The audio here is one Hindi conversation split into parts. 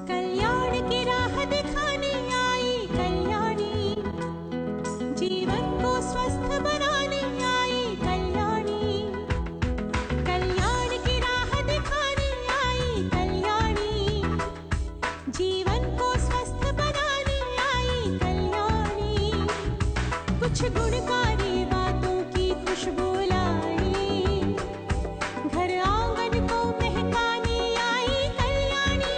कल्याण की राह दिखाने आई कल्याणी, जीवन को स्वस्थ बनाने आई कल्याणी। कल्याण की राह दिखाने आई कल्याणी, जीवन को स्वस्थ बनाने आई कल्याणी। कुछ गुणकारी बातों की खुशबू लाई, घर आंगन को महकाने आई कल्याणी।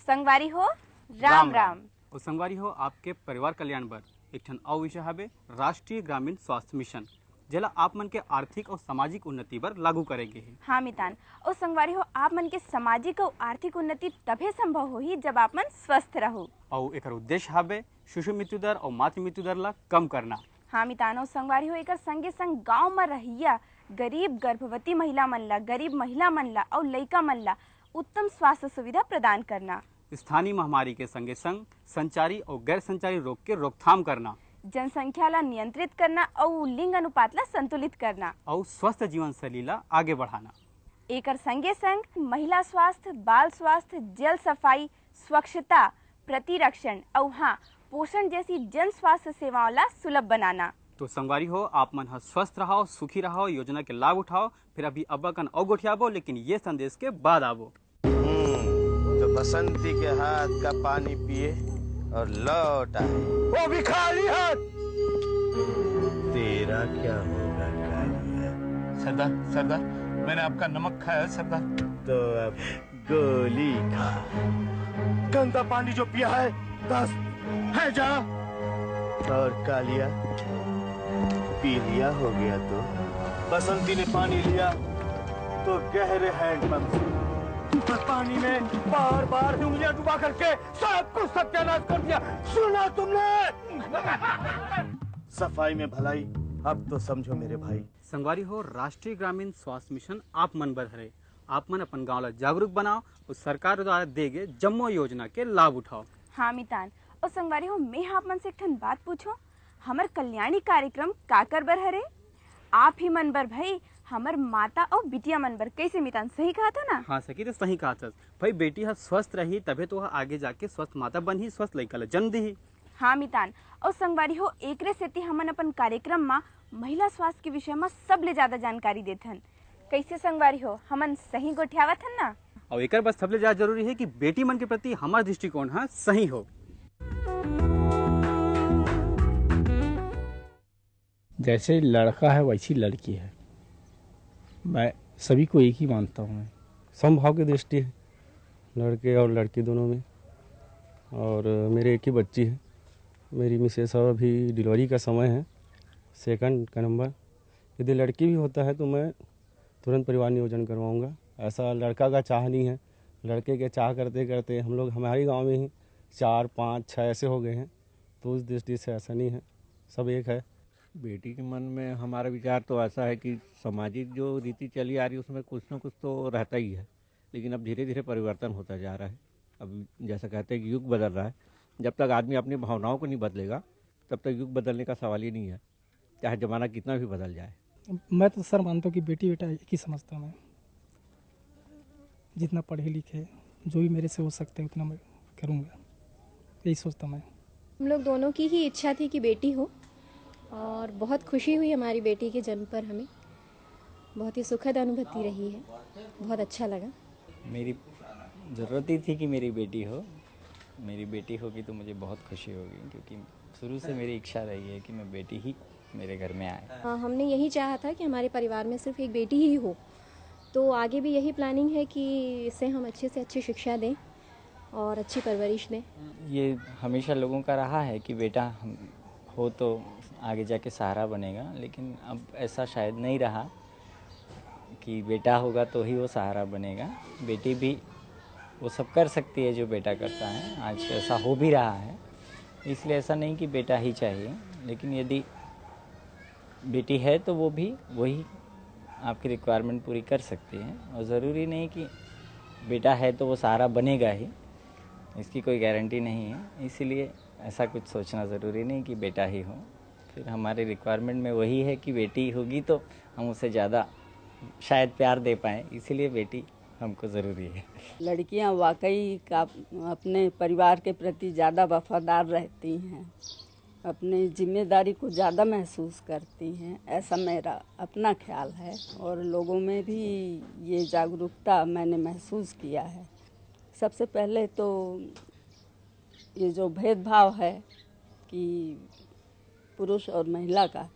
संगवारी हो राम राम। और संगवारी हो आपके परिवार कल्याण बर एक ठन और विषय हवे राष्ट्रीय ग्रामीण स्वास्थ्य मिशन, जेला आप मन के आर्थिक और सामाजिक उन्नति बर लागू करेंगे है। हाँ मितान, और संगवारी हो आप मन के सामाजिक और आर्थिक उन्नति तभे संभव होही जब आप मन स्वस्थ रहो। और एक उद्देश्य हवे शिशु मृत्यु दर और मातृ मृत्यु दर ला कम करना। हाँ मितान, और संगवारी हो एकर संगे संग गांव में रहिया गरीब गर्भवती महिला मन ला, गरीब महिला मन ला और लइका मन ला उत्तम स्वास्थ्य सुविधा प्रदान करना। स्थानीय महामारी के संगे संग संचारी और गैर संचारी रोग के रोकथाम करना, जनसंख्या ला नियंत्रित करना और लिंग अनुपात ला संतुलित करना, और स्वस्थ जीवन शैली ला आगे बढ़ाना। एकर संगे संग महिला स्वास्थ्य, बाल स्वास्थ्य, जल सफाई, स्वच्छता, प्रतिरक्षण और हाँ पोषण जैसी जन स्वास्थ्य सेवाओं ला सुलभ बनाना। तो संगवारी हो आप मन स्वस्थ रहो, सुखी रहो, योजना के लाभ उठाओ। फिर अभी अब्बा और गोठियाबो, लेकिन ये संदेश के बाद आवो। तो बसंती के हाथ का पानी पिए और लौट आए, वो भी खाली हाथ। तेरा क्या होगा कालिया? सरदार सरदार, मैंने आपका नमक खाया सरदार। तो अब गोली खा। गंदा पानी जो पिया है 10 है जा। और कालिया पी लिया हो गया तो बसंती ने पानी लिया तो गहरे हैंडपंप से बस पानी में बार बार उंगलियां डुबा करके सब कुछ सत्यानाश कर दिया। सुना तुमने? सफाई में भलाई, अब तो समझो मेरे भाई। संगवारी हो राष्ट्रीय ग्रामीण स्वास्थ्य मिशन आप मन बर हरे। आप मन अपन गाँव ला जागरूक बनाओ और सरकार द्वारा देगे जम्मो योजना के लाभ उठाओ। हाँ मितान, और संगवारी हो मैं आप मन से एक ठन बात पूछो, हमर कल्याणी कार्यक्रम का कर बर हरे? आप ही मन बर भाई, हमर माता और बिटिया मन बर। कैसे मितान, सही कहा था ना? हाँ सकी तो सही कहा था भाई। बेटी हा स्वस्थ रही तबे तो आगे जाके स्वस्थ माता बन ही, स्वस्थ लड़का ला जन्म दी। हाँ मितान, और संगवारी हो एकरे सेती हमन अपन कार्यक्रम में महिला स्वास्थ्य के विषय में सबले ज्यादा जानकारी देथन। कैसे संगवारी हो, हमन सही गोठियावत हन ना? और एक बस सबले ज्यादा जरूरी है कि बेटी मन के प्रति हमारा दृष्टिकोण हाँ सही हो। जैसे लड़का है वैसी लड़की है, मैं सभी को एक ही मानता हूँ। मैं समभाव की दृष्टि है लड़के और लड़की दोनों में। और मेरे एक ही बच्ची है, मेरी मिसेस, और अभी डिलीवरी का समय है, सेकंड का नंबर। यदि लड़की भी होता है तो मैं तुरंत परिवार नियोजन करवाऊँगा। ऐसा लड़का का चाह नहीं है। लड़के के चाह करते करते हम लोग हमारे गांव में ही 4, 5, 6 ऐसे हो गए हैं। तो उस दृष्टि से ऐसा नहीं है, सब एक है। बेटी के मन में हमारा विचार तो ऐसा है कि सामाजिक जो रीति चली आ रही है उसमें कुछ ना कुछ तो रहता ही है, लेकिन अब धीरे धीरे परिवर्तन होता जा रहा है। अब जैसा कहते हैं कि युग बदल रहा है। जब तक आदमी अपनी भावनाओं को नहीं बदलेगा तब तक युग बदलने का सवाल ही नहीं है, चाहे ज़माना कितना भी बदल जाए। मैं तो सर मानता हूँ कि बेटी बेटा एक ही समझता हूँ मैं। जितना पढ़े लिखे जो भी मेरे से हो सकता है उतना मैं करूँगा, यही सोचता मैं। हम लोग दोनों की ही इच्छा थी कि बेटी हो, और बहुत खुशी हुई हमारी बेटी के जन्म पर। हमें बहुत ही सुखद अनुभूति रही है, बहुत अच्छा लगा। मेरी ज़रूरत ही थी कि मेरी बेटी हो। मेरी बेटी होगी तो मुझे बहुत खुशी होगी, क्योंकि शुरू से मेरी इच्छा रही है कि मैं बेटी ही मेरे घर में आए। हमने यही चाहा था कि हमारे परिवार में सिर्फ एक बेटी ही हो, तो आगे भी यही प्लानिंग है कि इसे हम अच्छे से अच्छी शिक्षा दें और अच्छी परवरिश दें। ये हमेशा लोगों का रहा है कि बेटा हो तो आगे जाके सहारा बनेगा, लेकिन अब ऐसा शायद नहीं रहा कि बेटा होगा तो ही वो सहारा बनेगा। बेटी भी वो सब कर सकती है जो बेटा करता है, आज ऐसा हो भी रहा है। इसलिए ऐसा नहीं कि बेटा ही चाहिए, लेकिन यदि बेटी है तो वो भी वही आपकी रिक्वायरमेंट पूरी कर सकती है। और ज़रूरी नहीं कि बेटा है तो वो सहारा बनेगा ही, इसकी कोई गारंटी नहीं है। इसीलिए ऐसा कुछ सोचना ज़रूरी नहीं कि बेटा ही हो। फिर हमारे रिक्वायरमेंट में वही है कि बेटी होगी तो हम उसे ज़्यादा शायद प्यार दे पाएँ, इसीलिए बेटी हमको ज़रूरी है। लड़कियां वाकई का अपने परिवार के प्रति ज़्यादा वफादार रहती हैं, अपनी जिम्मेदारी को ज़्यादा महसूस करती हैं, ऐसा मेरा अपना ख्याल है। और लोगों में भी ये जागरूकता मैंने महसूस किया है। सबसे पहले तो ये जो भेदभाव है कि पुरुष और महिला का,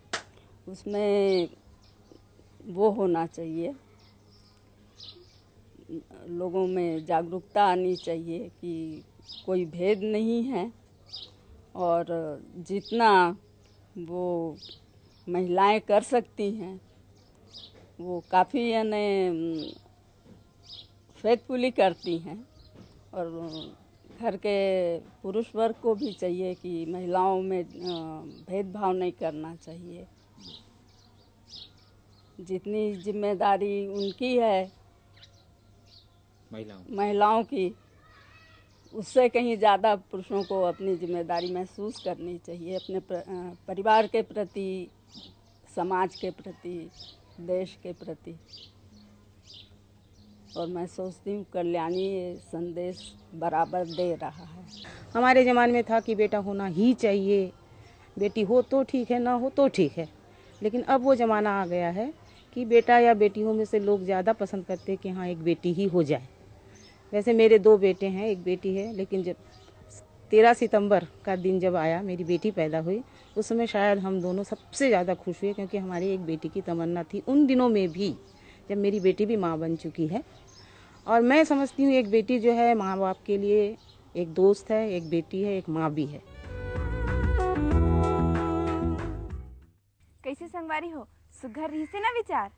उसमें वो होना चाहिए, लोगों में जागरूकता आनी चाहिए कि कोई भेद नहीं है और जितना वो महिलाएं कर सकती हैं वो काफ़ी यानी फेथफुली करती हैं। और घर के पुरुष वर्ग को भी चाहिए कि महिलाओं में भेदभाव नहीं करना चाहिए। जितनी जिम्मेदारी उनकी है महिलाओं की, उससे कहीं ज़्यादा पुरुषों को अपनी जिम्मेदारी महसूस करनी चाहिए, अपने परिवार के प्रति, समाज के प्रति, देश के प्रति। और मैं सोचती हूँ कल्याणी ये संदेश बराबर दे रहा है। हमारे ज़माने में था कि बेटा होना ही चाहिए, बेटी हो तो ठीक है, ना हो तो ठीक है। लेकिन अब वो ज़माना आ गया है कि बेटा या बेटियों में से लोग ज़्यादा पसंद करते हैं कि हाँ एक बेटी ही हो जाए। वैसे मेरे 2 बेटे हैं, एक बेटी है, लेकिन जब 13 सितंबर का दिन जब आया, मेरी बेटी पैदा हुई, उस समय शायद हम दोनों सबसे ज़्यादा खुश हुए, क्योंकि हमारी एक बेटी की तमन्ना थी उन दिनों में भी, जब मेरी बेटी भी माँ बन चुकी है। और मैं समझती हूँ एक बेटी जो है माँ बाप के लिए एक दोस्त है, एक बेटी है, एक माँ भी है। कैसे संगवारी हो, सुघर रही से ना विचार।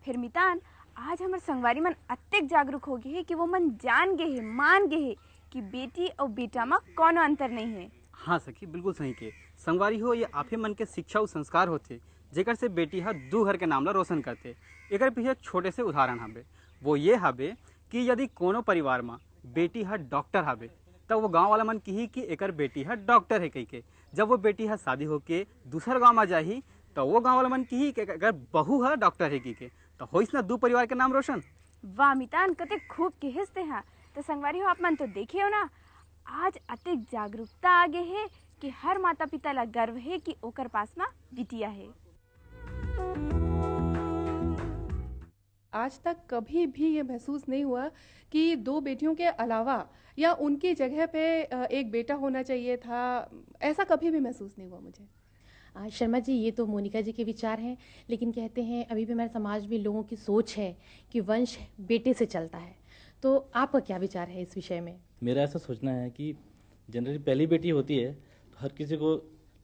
फिर मितान आज हमारे संगवारी मन अत्यक जागरूक हो गए है कि वो मन जान गए है, मान गए है कि बेटी और बेटा में कोनो अंतर नहीं है। हाँ सखी, बिल्कुल सही के। संगवारी हो, ये आपे मन के शिक्षा और संस्कार होते जेकर से बेटी हा 2 घर के नाम ला रोशन करते। एकर पीछे एक छोटे से उदाहरण हवे, वो ये हवे कि यदि कोनो परिवार में बेटी हा डॉक्टर हवे तब वो गांव वाला मन कही कि एकर बेटी हा डॉक्टर है कही के। जब वो बेटी हा शादी होके दूसर गांव में जाही तो वो गांव वाला मन कही कि अगर बहू है डॉक्टर है की के, तो होइस ना 2 परिवार के नाम रोशन। वाह मितान, कते खूब कहते हैं। तो संगवारी हो, आप मन तो देखे हो ना, आज अत्यक जागरूकता आगे है कि हर माता पिता ला गर्व है कि ओकर पास में बिटिया है। आज तक कभी भी ये महसूस नहीं हुआ कि 2 बेटियों के अलावा या उनकी जगह पे एक बेटा होना चाहिए था, ऐसा कभी भी महसूस नहीं हुआ मुझे। शर्मा जी, ये तो मोनिका जी के विचार हैं, लेकिन कहते हैं अभी भी हमारे समाज में लोगों की सोच है कि वंश बेटे से चलता है। तो आपका क्या विचार है इस विषय में? मेरा ऐसा सोचना है कि जनरली पहली बेटी होती है तो हर किसी को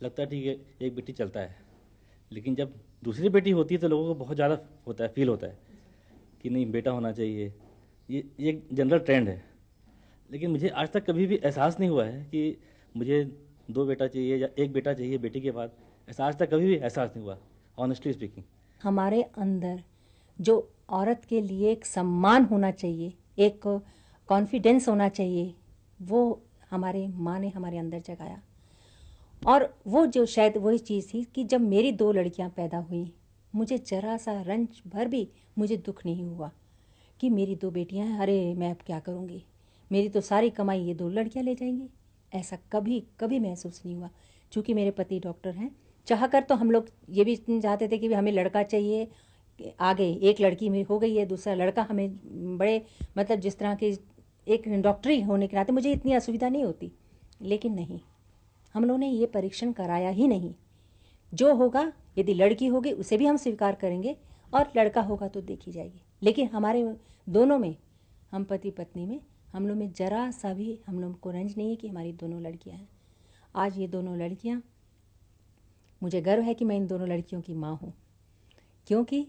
लगता है ठीक है एक बेटी चलता है, लेकिन जब दूसरी बेटी होती है तो लोगों को बहुत ज़्यादा होता है, फील होता है कि नहीं बेटा होना चाहिए। ये एक जनरल ट्रेंड है, लेकिन मुझे आज तक कभी भी एहसास नहीं हुआ है कि मुझे 2 बेटा चाहिए या एक बेटा चाहिए बेटी के बाद। ऐसा आज तक कभी भी एहसास नहीं हुआ, ऑनेस्टली स्पीकिंग। हमारे अंदर जो औरत के लिए एक सम्मान होना चाहिए, एक कॉन्फिडेंस होना चाहिए, वो हमारे माँ ने हमारे अंदर जगाया। और वो जो शायद वही चीज़ थी कि जब मेरी 2 लड़कियां पैदा हुई, मुझे जरा सा रंज भर भी मुझे दुख नहीं हुआ कि मेरी 2 बेटियां हैं, अरे मैं अब क्या करूँगी, मेरी तो सारी कमाई ये 2 लड़कियां ले जाएंगी। ऐसा कभी कभी महसूस नहीं हुआ। चूँकि मेरे पति डॉक्टर हैं, चाहकर तो हम लोग ये भी चाहते थे कि हमें लड़का चाहिए, आगे एक लड़की में हो गई है, दूसरा लड़का हमें बड़े मतलब जिस तरह के एक डॉक्टरी होने के नाते मुझे इतनी असुविधा नहीं होती। लेकिन नहीं, हम लोगों ने ये परीक्षण कराया ही नहीं। जो होगा, यदि लड़की होगी उसे भी हम स्वीकार करेंगे और लड़का होगा तो देखी जाएगी। लेकिन हमारे दोनों में, हम पति पत्नी में, हम लोग में जरा सा भी हम लोग को रंज नहीं है कि हमारी दोनों लड़कियां हैं। आज ये दोनों लड़कियां, मुझे गर्व है कि मैं इन दोनों लड़कियों की माँ हूँ। क्योंकि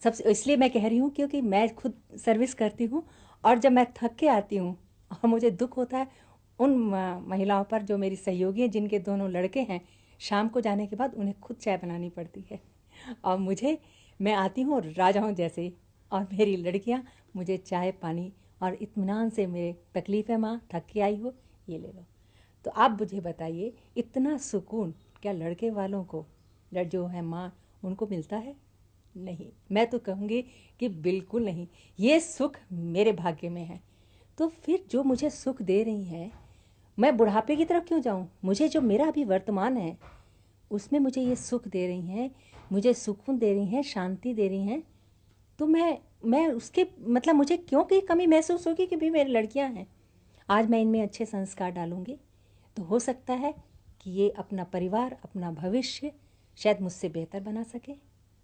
सबसे इसलिए मैं कह रही हूँ क्योंकि मैं खुद सर्विस करती हूँ और जब मैं थक के आती हूँ और मुझे दुख होता है उन महिलाओं पर जो मेरी सहयोगी हैं, जिनके दोनों लड़के हैं, शाम को जाने के बाद उन्हें खुद चाय बनानी पड़ती है और मैं आती हूँ राजाओं जैसे, और मेरी लड़कियाँ मुझे चाय पानी और इत्मीनान से, मेरे तकलीफ़ है माँ, थक के आई हो, ये ले लो। तो आप मुझे बताइए, इतना सुकून क्या लड़के वालों को जो है माँ, उनको मिलता है? नहीं, मैं तो कहूँगी कि बिल्कुल नहीं। ये सुख मेरे भाग्य में है। तो फिर जो मुझे सुख दे रही हैं, मैं बुढ़ापे की तरफ क्यों जाऊँ? मुझे जो मेरा अभी वर्तमान है उसमें मुझे ये सुख दे रही हैं, मुझे सुकून दे रही हैं, शांति दे रही हैं, तो मैं उसके मतलब मुझे क्यों की कमी महसूस होगी कि भी मेरी लड़कियां हैं। आज मैं इनमें अच्छे संस्कार डालूंगी तो हो सकता है कि ये अपना परिवार, अपना भविष्य शायद मुझसे बेहतर बना सके।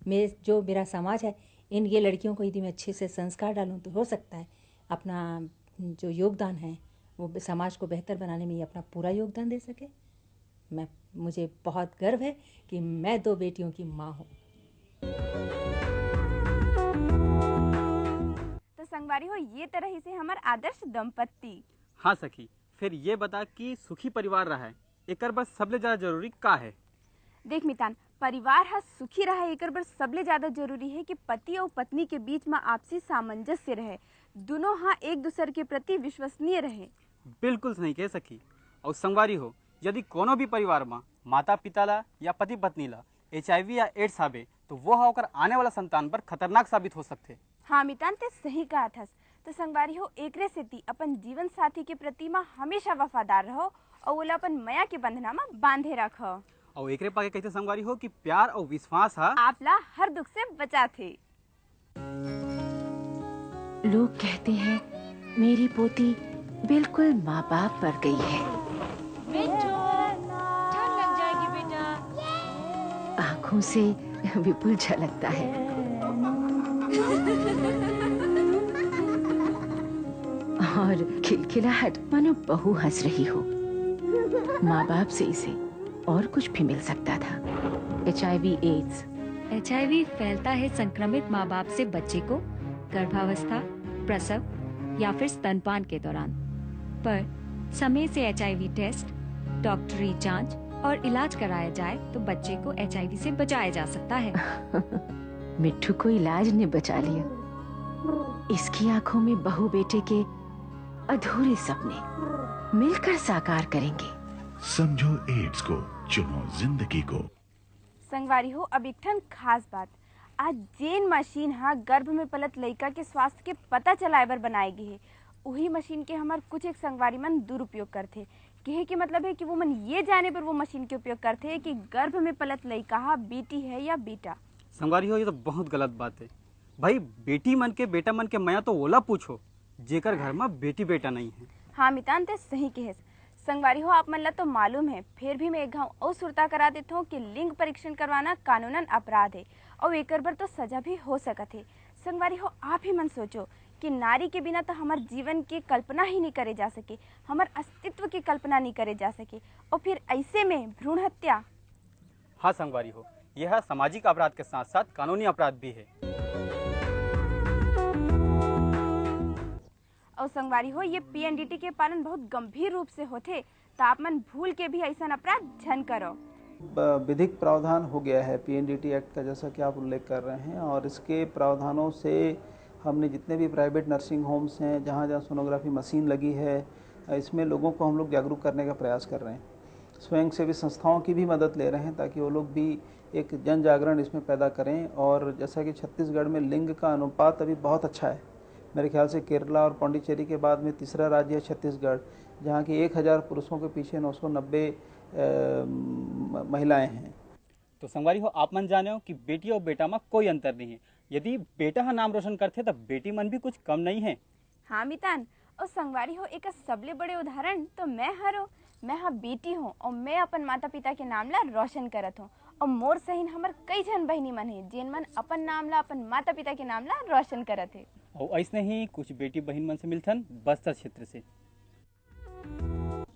मेरा समाज है, ये लड़कियों को यदि मैं अच्छे से संस्कार डालूं तो हो सकता है अपना जो योगदान है वो समाज को बेहतर बनाने में ये अपना पूरा योगदान दे सके। मुझे बहुत गर्व है कि मैं 2 बेटियों की माँ हूँ। तो संगवारी हो, ये तरह ही से हमार आदर्श दंपत्ति। हाँ सखी, फिर ये बता कि सुखी परिवार रहा है एकर बस सबले ज्यादा जरूरी का है? देख मितान, परिवार हा सुखी रहे एकर बर सबले ज्यादा जरूरी है कि पति और पत्नी के बीच में आपसी सामंजस्य रहे, दोनों हाँ एक दूसरे के प्रति विश्वसनीय रहे। बिल्कुल सही कह सकी। और संगवारी हो, यदि कोनो भी परिवार में माता पिता ला या पति पत्नी ला HIV या एड्स आवे तो वो होकर आने वाला संतान पर खतरनाक साबित हो सकते। हाँ मितान, ते सही कहा थस। तो संगवारी हो, एकरे सेती अपन जीवन साथी के प्रति में हमेशा वफादार रहो और ओला अपन माया के बंधना में बांधे रखो। और एकरे पाके कहते संगवारी हो कि प्यार और विश्वास हा आपला हर दुख से बचा थे। लोग कहते हैं मेरी पोती बिल्कुल माँ बाप पर गई है। ठंड लग जाएगी बेटा। आँखों से विपुल झलकता है। और खिलखिलाहट मानो बहू हंस रही हो। माँ बाप से इसे और कुछ भी मिल सकता था। HIV ads. HIV फैलता है संक्रमित माँ बाप से बच्चे को गर्भावस्था, प्रसव या फिर स्तनपान के दौरान। पर समय से HIV टेस्ट, डॉक्टरी जांच और इलाज कराया जाए तो बच्चे को HIV से बचाया जा सकता है। मिट्ठू को इलाज ने बचा लिया। इसकी आंखों में बहू बेटे के अधूरे सपने मिलकर साकार करेंगे। समझो एड्स को, चुनो जिंदगी को। संगवारी हो, अब एक ठन खास बात। आज जेन मशीन हा गर्भ में पलत लड़का के स्वास्थ्य के पता चलाए बर बनाई गई है, वही मशीन के हमार कुछ एक संगवारी मन दुरुपयोग करते। कहे के मतलब है कि वो मन ये जाने पर वो मशीन के उपयोग करते हैं कि गर्भ में पलत लड़का हा बेटी है या बेटा। संगवारी हो, ये तो बहुत गलत बात है भाई। बेटी मन के बेटा मन के मया तो ओला पूछो जेकर घर में बेटी बेटा नहीं है। हाँ मितान, ते सही कहे संगवारी हो। आप मन ला तो मालूम है, फिर भी मैं एक घाव और सुरता करा देता हूँ कि लिंग परीक्षण करवाना कानूनन अपराध है और एकर बर तो सजा भी हो सकत है। संगवारी हो, आप ही मन सोचो कि नारी के बिना तो हमार जीवन की कल्पना ही नहीं करे जा सके, हमार अस्तित्व की कल्पना नहीं करे जा सके, और फिर ऐसे में भ्रूण हत्या। हाँ संगवारी हो, यह सामाजिक अपराध के साथ साथ कानूनी अपराध भी है। और संगवारी हो, ये PNDT के पालन बहुत गंभीर रूप से होते, तो आप मन भूल के भी ऐसा अपराध झन करो। विधिक प्रावधान हो गया है PNDT एक्ट का, जैसा कि आप उल्लेख कर रहे हैं, और इसके प्रावधानों से हमने जितने भी प्राइवेट नर्सिंग होम्स हैं जहाँ जहाँ सोनोग्राफी मशीन लगी है, इसमें लोगों को हम लोग जागरूक करने का प्रयास कर रहे हैं। स्वयंसेवी संस्थाओं की भी मदद ले रहे हैं ताकि वो लोग भी एक जन जागरण इसमें पैदा करें। और जैसा कि छत्तीसगढ़ में लिंग का अनुपात अभी बहुत अच्छा है, मेरे ख्याल से केरला और पौंडीचेरी के बाद में तीसरा राज्य है छत्तीसगढ़, जहाँ की 1000 पुरुषों के पीछे 990 महिलाएं हैं। तो संगवारी हो, आप मन जाने हो कि बेटी और बेटा में कोई अंतर नहीं है। यदि बेटा हा नाम रोशन करते तो बेटी मन भी कुछ कम नहीं है। हाँ मितान, और संगवारी हो, एक सबले बड़े उदाहरण तो मैं हरो। मैं हाँ बेटी हूँ और मैं अपन माता पिता के नाम ला रोशन करत हूँ, और मोर सहीन हमार कई जन बहनी मन है जिन मन अपन नाम ला, अपन माता पिता के नाम ला रोशन करत है। और ऐसे ही कुछ बेटी बहन मन से मिलथन बस्तर क्षेत्र से।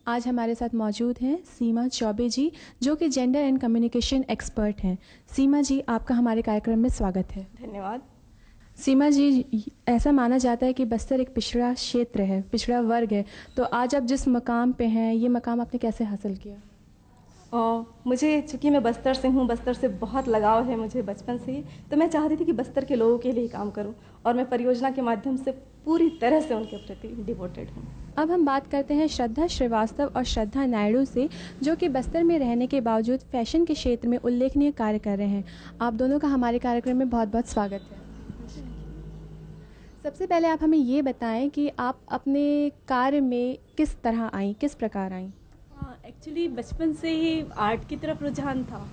आज हमारे साथ मौजूद हैं सीमा चौबे जी, जो कि जेंडर एंड कम्युनिकेशन एक्सपर्ट हैं। सीमा जी, आपका हमारे कार्यक्रम में स्वागत है। धन्यवाद। सीमा जी, ऐसा माना जाता है कि बस्तर एक पिछड़ा क्षेत्र है, पिछड़ा वर्ग है, तो आज आप जिस मकाम पे हैं, ये मकाम आपने कैसे हासिल किया? मुझे, चूँकि मैं बस्तर से हूँ, बस्तर से बहुत लगाव है मुझे बचपन से ही, तो मैं चाहती थी कि बस्तर के लोगों के लिए काम करूँ, और मैं परियोजना के माध्यम से पूरी तरह से उनके प्रति डिवोटेड हूँ। अब हम बात करते हैं श्रद्धा श्रीवास्तव और श्रद्धा नायडू से, जो कि बस्तर में रहने के बावजूद फैशन के क्षेत्र में उल्लेखनीय कार्य कर रहे हैं। आप दोनों का हमारे कार्यक्रम में बहुत बहुत स्वागत है। सबसे पहले आप हमें ये बताएं कि आप अपने कार्य में किस तरह आईं, किस प्रकार आईं? एक्चुअली बचपन से ही आर्ट की तरफ रुझान था,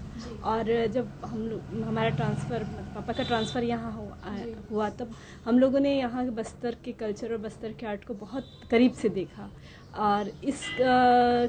और जब हमारा ट्रांसफ़र, पापा का ट्रांसफ़र यहाँ हुआ तब हम लोगों ने यहाँ के बस्तर के कल्चर और बस्तर के आर्ट को बहुत करीब से देखा, और इस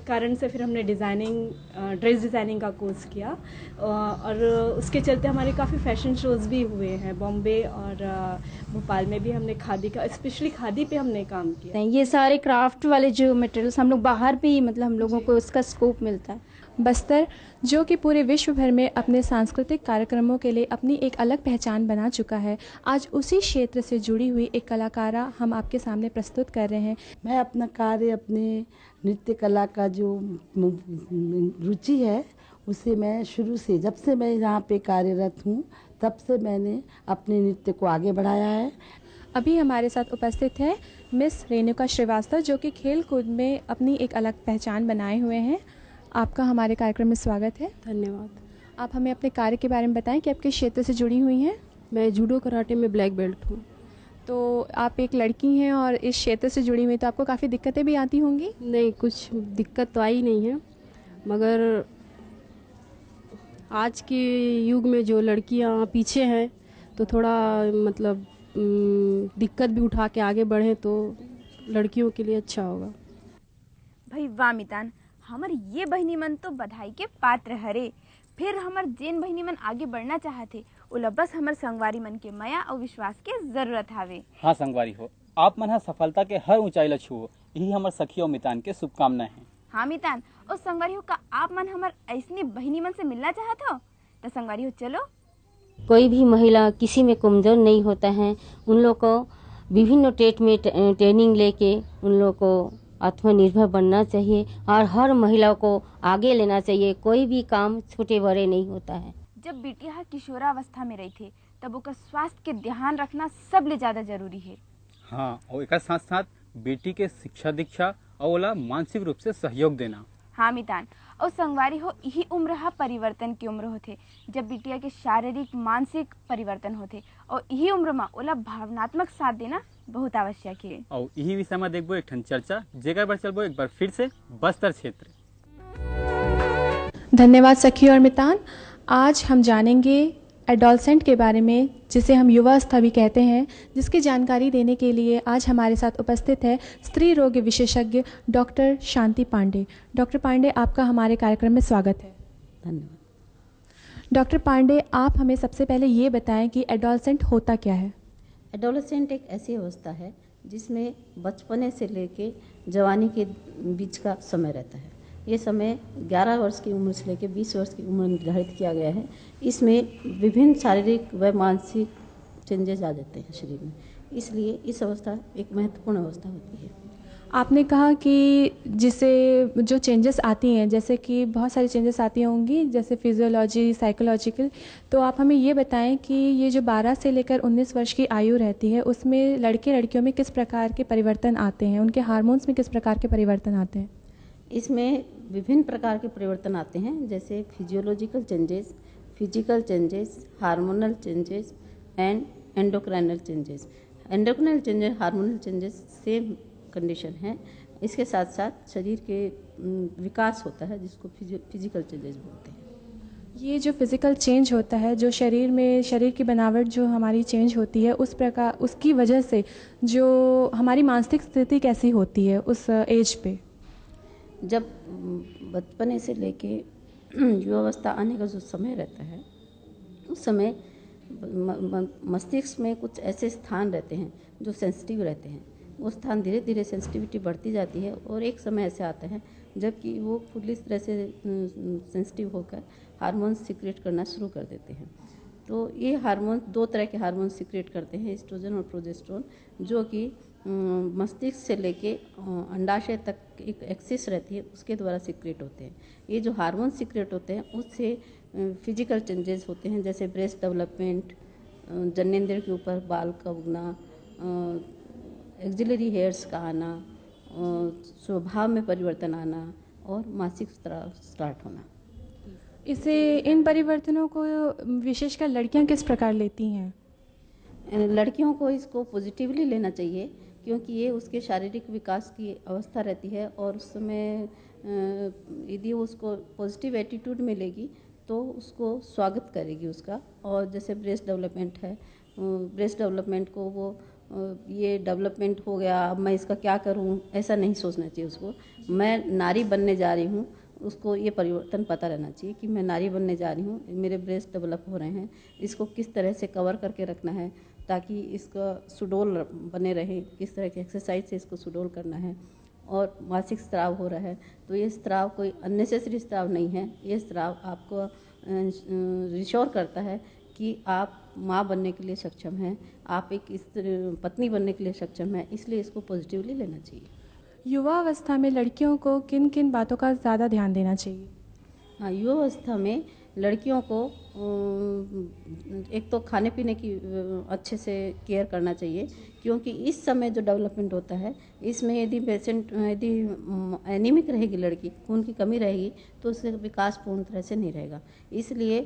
कारण से फिर हमने ड्रेस डिज़ाइनिंग का कोर्स किया, और उसके चलते हमारे काफ़ी फैशन शोज़ भी हुए हैं बॉम्बे और भोपाल में भी। हमने खादी का, स्पेशली खादी पे हमने काम किया। ये सारे क्राफ्ट वाले जो मटेरियल्स हम लोग बाहर भी, मतलब हम लोगों को उसका स्कोप मिलता है। बस्तर जो कि पूरे विश्व भर में अपने सांस्कृतिक कार्यक्रमों के लिए अपनी एक अलग पहचान बना चुका है, आज उसी क्षेत्र से जुड़ी हुई एक कलाकारा हम आपके सामने प्रस्तुत कर रहे हैं। मैं अपना कार्य, अपने नृत्य कला का जो रुचि है, उसे मैं शुरू से, जब से मैं यहाँ पे कार्यरत हूँ, तब से मैंने अपने नृत्य को आगे बढ़ाया है। अभी हमारे साथ उपस्थित है मिस रेणुका श्रीवास्तव, जो कि खेल कूद में अपनी एक अलग पहचान बनाए हुए हैं। आपका हमारे कार्यक्रम में स्वागत है। धन्यवाद। आप हमें अपने कार्य के बारे में बताएं कि आप किस क्षेत्र से जुड़ी हुई हैं? मैं जूडो कराटे में ब्लैक बेल्ट हूँ। तो आप एक लड़की हैं और इस क्षेत्र से जुड़ी हुई, तो आपको काफ़ी दिक्कतें भी आती होंगी? नहीं, कुछ दिक्कत तो आई नहीं है, मगर आज के युग में जो लड़कियाँ पीछे हैं, तो थोड़ा मतलब दिक्कत भी उठा के आगे बढ़ें तो लड़कियों के लिए अच्छा होगा। भाई वाह मितान, हमर ये बहनी मन तो बधाई के पात्र हरे। फिर हमर जेन बहनी मन आगे बढ़ना चाहते, ओला बस हमर संगवारी मन के माया और विश्वास के जरूरत हावे। हाँ संगवारी हो, आप मन सफलता के हर ऊंचाई ला छुओ, यही हमर सखी और मितान के शुभकामनाएं हैं। हाँ मितान, और संगवारी हो का आप मन हमर ऐसने बहनी मन से मिलना चाहत हो तो संगवारी हो चलो। कोई भी महिला किसी में कमज़ोर नहीं होता है। उन लोग को विभिन्न ट्रेड में ट्रेनिंग लेके उन लोग को आत्मनिर्भर बनना चाहिए, और हर महिला को आगे लेना चाहिए। कोई भी काम छोटे बड़े नहीं होता है। जब बिटिया किशोरावस्था में रही थे, तब उसका स्वास्थ्य के ध्यान रखना सबले ज्यादा जरूरी है। हाँ, और एक साथ साथ बेटी के शिक्षा दीक्षा और ओला मानसिक रूप से सहयोग देना। हाँ मितान, और संगवारी हो, यही उम्र हा परिवर्तन की उम्र होते, जब बिटिया के शारीरिक मानसिक परिवर्तन होते, और यही उम्र में ओला भावनात्मक साथ देना बहुत आवश्यक है। और यही विषय में देखबो एक ठन चर्चा, जेकर बार चलबो एक बार फिर से बस्तर क्षेत्र। धन्यवाद सखी और मितान। आज हम जानेंगे एडोलसेंट के बारे में, जिसे हम युवावस्था भी कहते हैं, जिसकी जानकारी देने के लिए आज हमारे साथ उपस्थित है स्त्री रोग विशेषज्ञ डॉक्टर शांति पांडे। डॉक्टर पांडे, आपका हमारे कार्यक्रम में स्वागत है। धन्यवाद। डॉक्टर पांडे, आप हमें सबसे पहले ये बताएं कि एडोलसेंट होता क्या है? एडोलसेंट एक ऐसी अवस्था है जिसमें बचपने से लेके जवानी के बीच का समय रहता है। ये समय 11 वर्ष की उम्र से लेकर 20 वर्ष की उम्र निर्धारित किया गया है। इसमें विभिन्न शारीरिक व मानसिक चेंजेस आ जाते हैं शरीर में, इसलिए इस अवस्था एक महत्वपूर्ण अवस्था होती है। आपने कहा कि जिसे जो चेंजेस आती हैं, जैसे कि बहुत सारी चेंजेस आती होंगी, जैसे फिजियोलॉजी, साइकोलॉजिकल, तो आप हमें ये बताएं कि ये जो 12 से लेकर 19 वर्ष की आयु रहती है, उसमें लड़के लड़कियों में किस प्रकार के परिवर्तन आते हैं, उनके हार्मोन्स में किस प्रकार के परिवर्तन आते हैं? इसमें विभिन्न प्रकार के परिवर्तन आते हैं, जैसे physiological changes, physical changes, hormonal changes and endocrinal changes. Endocrinal changes, hormonal changes same condition है। इसके साथ साथ शरीर के विकास होता है, जिसको फिजिकल चेंजेस बोलते हैं। ये जो फिज़िकल चेंज होता है, जो शरीर में, शरीर की बनावट जो हमारी चेंज होती है, उस प्रकार उसकी वजह से जो हमारी मानसिक स्थिति कैसी होती है उस एज पे? जब बचपने से लेके युवावस्था आने का जो समय रहता है, उस समय मस्तिष्क में कुछ ऐसे स्थान रहते हैं जो सेंसिटिव रहते हैं। वो स्थान धीरे धीरे सेंसिटिविटी बढ़ती जाती है, और एक समय ऐसे आता है जबकि वो पूरी तरह से सेंसिटिव होकर हार्मोन्स सीक्रेट करना शुरू कर देते हैं। तो ये हार्मोन, 2 तरह के हार्मोन सीक्रेट करते हैं, एस्ट्रोजन और प्रोजेस्टेरोन, जो कि मस्तिष्क से लेके अंडाशय तक एक एक्सिस रहती है, उसके द्वारा सीक्रेट होते हैं। ये जो हार्मोन सीक्रेट होते हैं, उससे फिजिकल चेंजेस होते हैं, जैसे ब्रेस्ट डेवलपमेंट, जननेंद्रिय के ऊपर बाल का उगना, एक्सिलरी हेयर्स का आना, स्वभाव में परिवर्तन आना और मासिक स्राव स्टार्ट होना। इसे इन परिवर्तनों को विशेषकर लड़कियां किस प्रकार लेती हैं? लड़कियों को इसको पॉजिटिवली लेना चाहिए, क्योंकि ये उसके शारीरिक विकास की अवस्था रहती है और उस समय यदि उसको पॉजिटिव एटीट्यूड मिलेगी तो उसको स्वागत करेगी उसका। और जैसे ब्रेस्ट डेवलपमेंट है, ब्रेस्ट डेवलपमेंट को वो ये डेवलपमेंट हो गया, अब मैं इसका क्या करूं, ऐसा नहीं सोचना चाहिए उसको। मैं नारी बनने जा रही हूं, उसको ये परिवर्तन पता रहना चाहिए कि मैं नारी बनने जा रही हूँ, मेरे ब्रेस्ट डेवलप हो रहे हैं, इसको किस तरह से कवर करके रखना है ताकि इसका सुडोल बने रहे, किस तरह के एक्सरसाइज से इसको सुडोल करना है। और मासिक स्राव हो रहा है तो ये स्राव कोई अननेसेसरी स्राव नहीं है, ये स्राव आपको रिश्योर करता है कि आप माँ बनने के लिए सक्षम हैं, आप एक पत्नी बनने के लिए सक्षम हैं, इसलिए इसको पॉजिटिवली लेना चाहिए। युवा अवस्था में लड़कियों को किन किन बातों का ज़्यादा ध्यान देना चाहिए? हाँ, युवा अवस्था में लड़कियों को एक तो खाने पीने की अच्छे से केयर करना चाहिए, क्योंकि इस समय जो डेवलपमेंट होता है इसमें यदि एनीमिक रहेगी लड़की, खून की कमी रहेगी तो उसका विकास पूर्ण तरह से नहीं रहेगा। इसलिए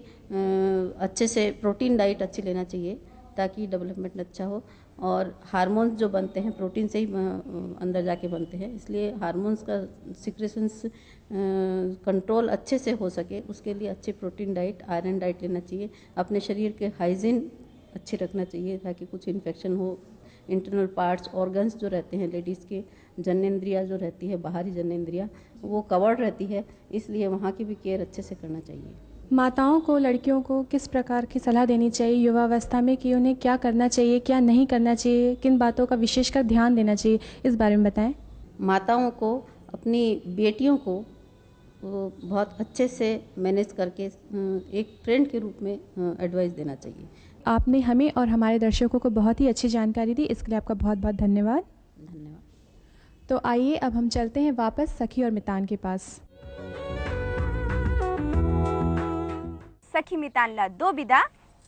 अच्छे से प्रोटीन डाइट अच्छी लेना चाहिए ताकि डेवलपमेंट अच्छा हो। और हार्मोन्स जो बनते हैं प्रोटीन से ही अंदर जाके बनते हैं, इसलिए हार्मोन्स का सिक्रेशंस कंट्रोल अच्छे से हो सके उसके लिए अच्छी प्रोटीन डाइट, आयरन डाइट लेना चाहिए। अपने शरीर के हाइजीन अच्छी रखना चाहिए ताकि कुछ इन्फेक्शन हो। इंटरनल पार्ट्स, ऑर्गन्स जो रहते हैं लेडीज़ के, जननेंद्रिया जो रहती है, बाहरी जननेंद्रिया, वो कवर्ड रहती है, इसलिए वहाँ की भी केयर अच्छे से करना चाहिए। माताओं को लड़कियों को किस प्रकार की सलाह देनी चाहिए युवावस्था में कि उन्हें क्या करना चाहिए, क्या नहीं करना चाहिए, किन बातों का विशेषकर ध्यान देना चाहिए, इस बारे में बताएं। माताओं को अपनी बेटियों को बहुत अच्छे से मैनेज करके एक फ्रेंड के रूप में एडवाइस देना चाहिए। आपने हमें और हमारे दर्शकों को बहुत ही अच्छी जानकारी दी, इसके लिए आपका बहुत बहुत धन्यवाद। तो आइए अब हम चलते हैं वापस सखी और मितान के पास। सखी मितान ला दो विदा,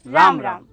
राम राम।